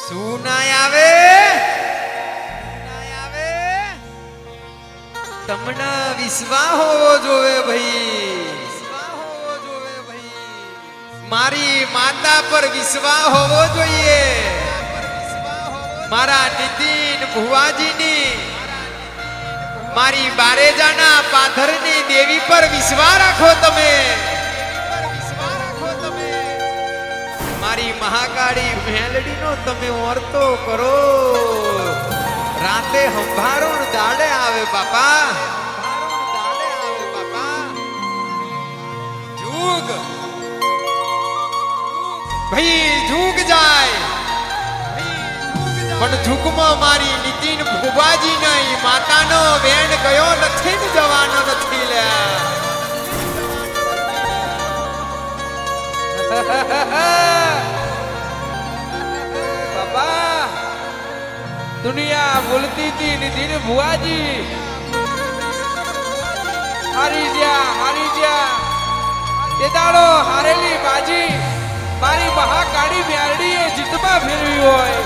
શું ના આવે તમને વિશ્વાસ હોવો જોવે ભાઈ, મારી માતા પર વિશ્વાસ હોવો જોઈએ, મારા નીતિન ભુવાજીની મારી બારેજાના પાથરની દેવી પર વિશ્વાસ રાખો તમે, મારી મહાકાળી મેલડીનો તમે વર્તો કરો, રાતે હંભારો દાડે આવે બાપા, જુગ ભાઈ જુગ જાય પણ જુગમાં મારી નીતિન ભુવાજી નહીં, માતાનો બેન ગયો નથી ને જવાનો નથી લ્યા. બાબા દુનિયા બોલતી હતી નીતિન ભુવાજી હારી જ્યા તે દાડો હારેલી બાજી મારી મહાકાળી મ્યારડીએ જીતમાં ફેરવી હોય.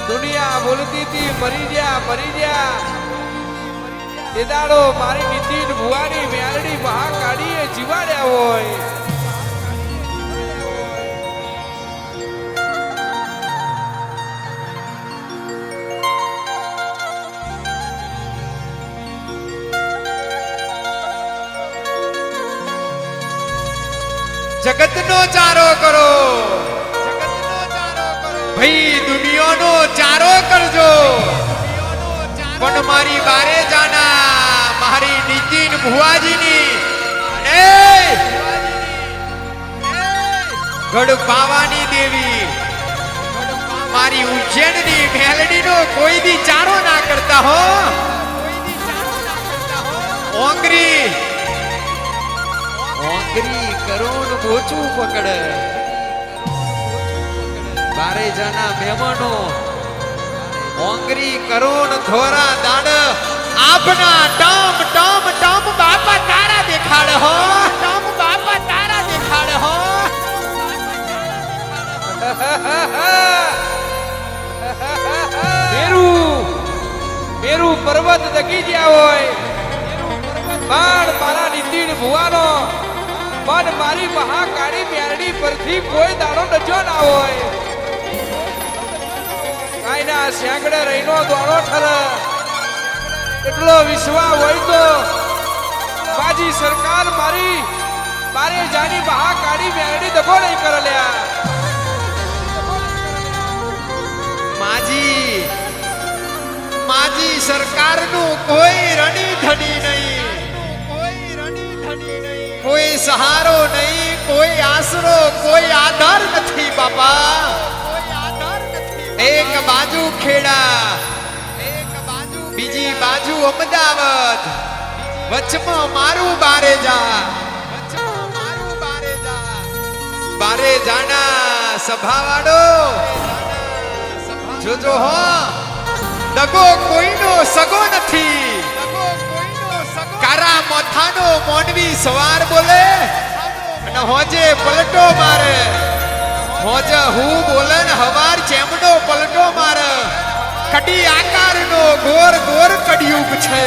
દુનિયા બોલતી હતી મરી ગયા તે દાડો મારી નીતિન ભુવાની મ્યારડી મહાકાળીએ જીવાડ્યા હોય. જગતનો ચારો કરો ભાઈ, દુનિયાનો ચારો કરજો પણ મારી બારે જાના મારી નીતિન ભુવાજીની ગઢ પાવાની દેવી મારી ઉજ્જૈનની મેલડીનો કોઈ દી ચારો ના કરતા હો. ઓંગરી કરોડ બોચું પકડે બારે જાના મહેમાનો ઓંગરી કરોડ ધોરા દાડ આપના ટમ ટમ ટમ બાપા તારા દેખાડ હો, ટમ બાપા તારા દેખાડ હો. મેરુ પર્વત દકી ગયા હોય પણ મારા નીતિન ભુવાનો પણ મારી મહાકાળી મ્યારડી પરથી કોઈ દાડો ડજો ના હોય. કાયના સેંકડે રહીનો દોડો ઠર એટલો વિશ્વાસ હોય તો બાજી સરકાર મારી બારે જાની મહાકાળી મ્યારડી દખો નહીં કરે લ્યા. માજી સરકારનું કોઈ રણી ધણી નહીં, કોઈ સહારો નહીં, કોઈ આશરો, કોઈ આધાર નથી બાપા. એક બાજુ ખેડા, બીજી બાજુ અમદાવાદ, વચમાં મારું બારેજા, બારેજાના સભાવાળો જોજો હો, દગો કોઈનો સગો નથી. કારા મોથાનો મોનવી સવાર બોલે અને હોજે પલટો મારે, હોજે હું બોલે ને હવાર ચેમડો પલટો મારે. કડી આકારનો ગોર ગોર કડિયુગ છે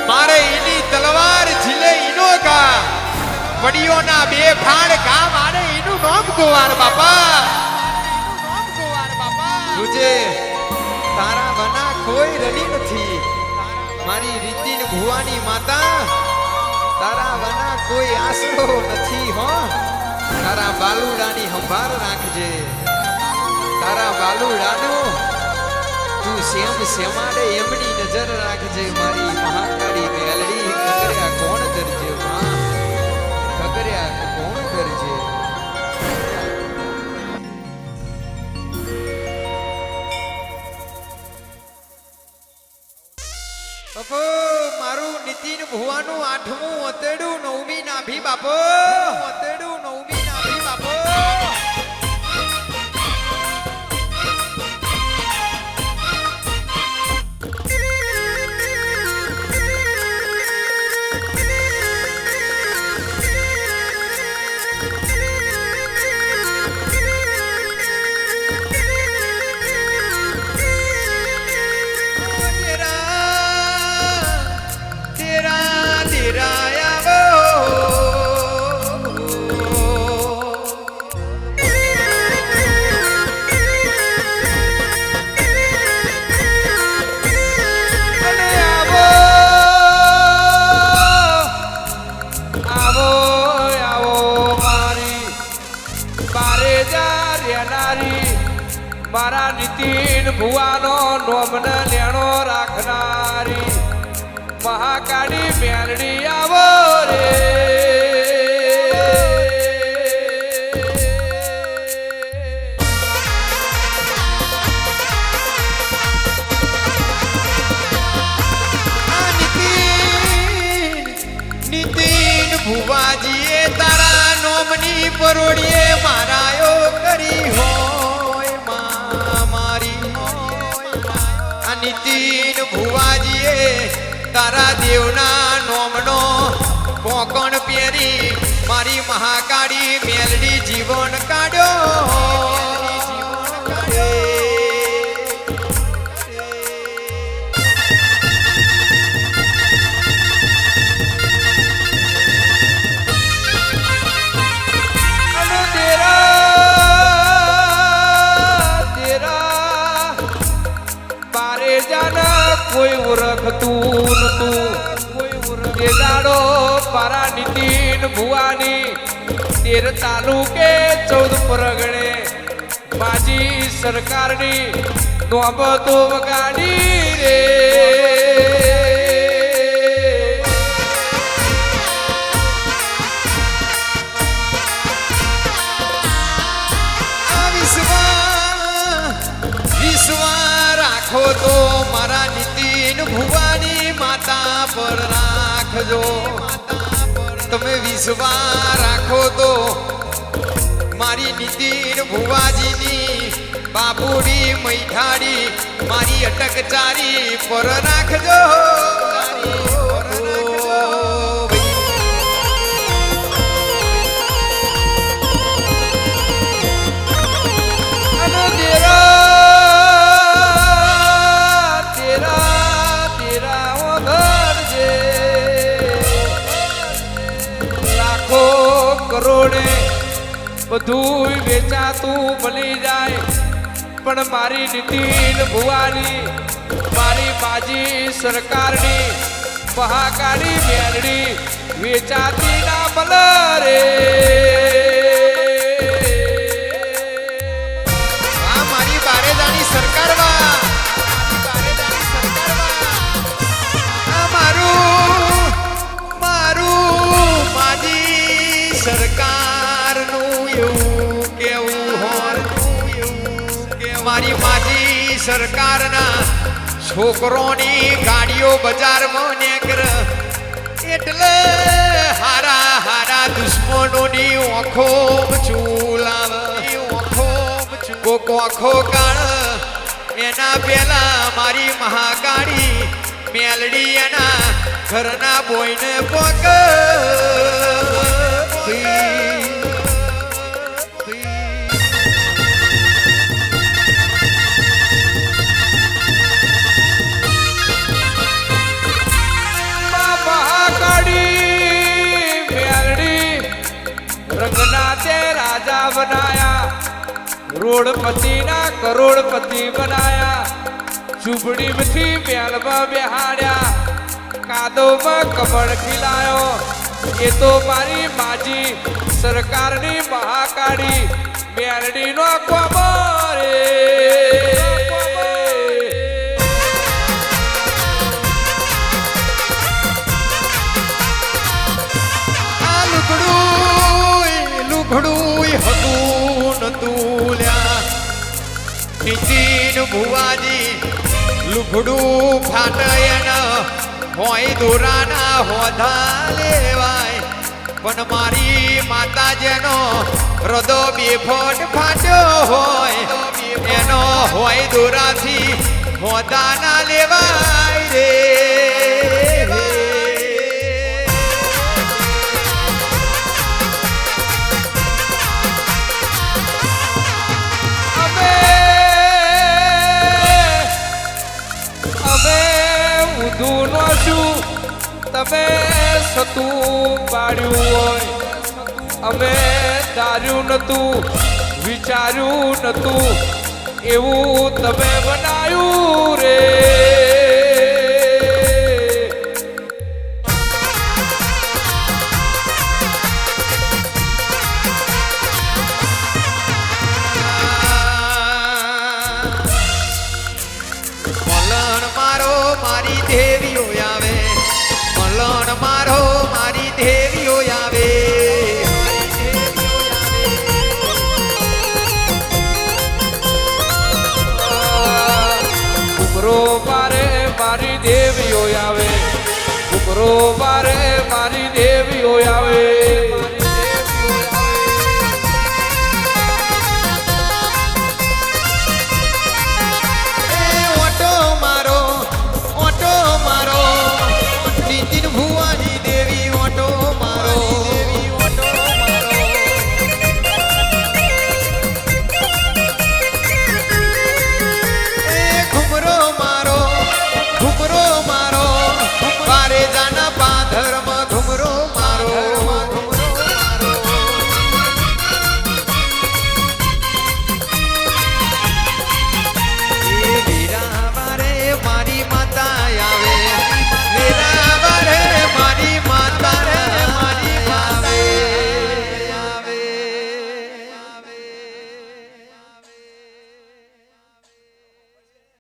મારે, એની તલવાર ઝીલે ઈનો ગા, વડીઓના બે ફાડ ગા મારે એનું નામ ગોવાર બાપા. તુજે તારા બના કોઈ રડી નથી મારી રીતિન ભુવાની માતા, તારા વના કોઈ આશરો નથી હો. તારા બાલુડાની સંભાળ રાખજે, તારા બાલુડાનું તું સેમાડે એમની નજર રાખજે. મારી મહાકાળી મેલડી કગર્યા કોણ કરજે માં, કગર્યા કોણ કરજે. બાપો મારું નીતિન ભુવાનું 8મું અતેડું 9મી નાભી બાપો, અતેડું 9મી નાભી બાપો. ભુવાનો નોમન લેણો રાખનારી મહાકાળી મેલડી આવો રે નીતિન ભુવાજીએ તારા નોમની પરોડીએ મારાયો કરી હોય મારી આ નીતિન ભુવાજીએ તારા દેવના નોમનો કોકણ પહેરી મારી મહાકાળી મેલડી જીવન કાઢ્યો કોઈ ઓળખતું નતું તે દાડો પારા નીતિન ભુવાની 13 તાલુકે 14 પરગણે માજી સરકારની નોબતો વગાડી રે રાખો તો મારા નીતિન ભુવાની માતા પર રાખજો તમે વિશ્વાસ રાખો તો મારી નીતિન ભુવાજીની બાપુડી મૈઠાડી મારી અટકચારી પર રાખજો કરોડે બધું વેચાતું મળી જાય પણ મારી નીતિન ભુવાની મારી માજી સરકારની મહાકાળી મેલડી વેચાતી ના મળે રે આ મારી બારેદાની સરકાર આ મારું માજી સરકારનું એવું કેવું હોય મારી માજી સરકારના છોકરોની ગાડીઓ બજારમાં નેકર એટલે હારા હારા દુશ્મનોની ઓખો ચૂલાવ કોકો આખો કાળ એના પેલા મારી મહાકાળી મેલડી એના ઘરના બોયને પોક રંગનાથે રાજા બનાયા રોડપતિ ના કરોડપતિ બનાયા ઝૂંપડીમાંથી મહેલમાં બેહાડ્યા કાદવમાં કમળ ખીલાયો એ તો મારી માજી સરકારની મહાકાળી મેલડી નો કોમરે લુગડું હતું નતું લ્યા નીતિન ભુવાજી લુગડું ફાટય ન હોય દોરાના હોધા લેવાય પણ મારી માતા જેનો હૃદય બેફોટ ફાટ્યો હોય એનો હોય દોરાથી હોધા ના લેવાય રે તમે સતું પાડ્યું હોય અમે ધાર્યું નતું વિચાર્યું નતું એવું તમે બનાવ્યું રે મારી દેવીઓ આવે મલણ મારો મારી દેવીઓ આવે ઘુમરો મારે મારી દેવીઓ આવે ઘુમરો મારે મારી દેવીઓ આવે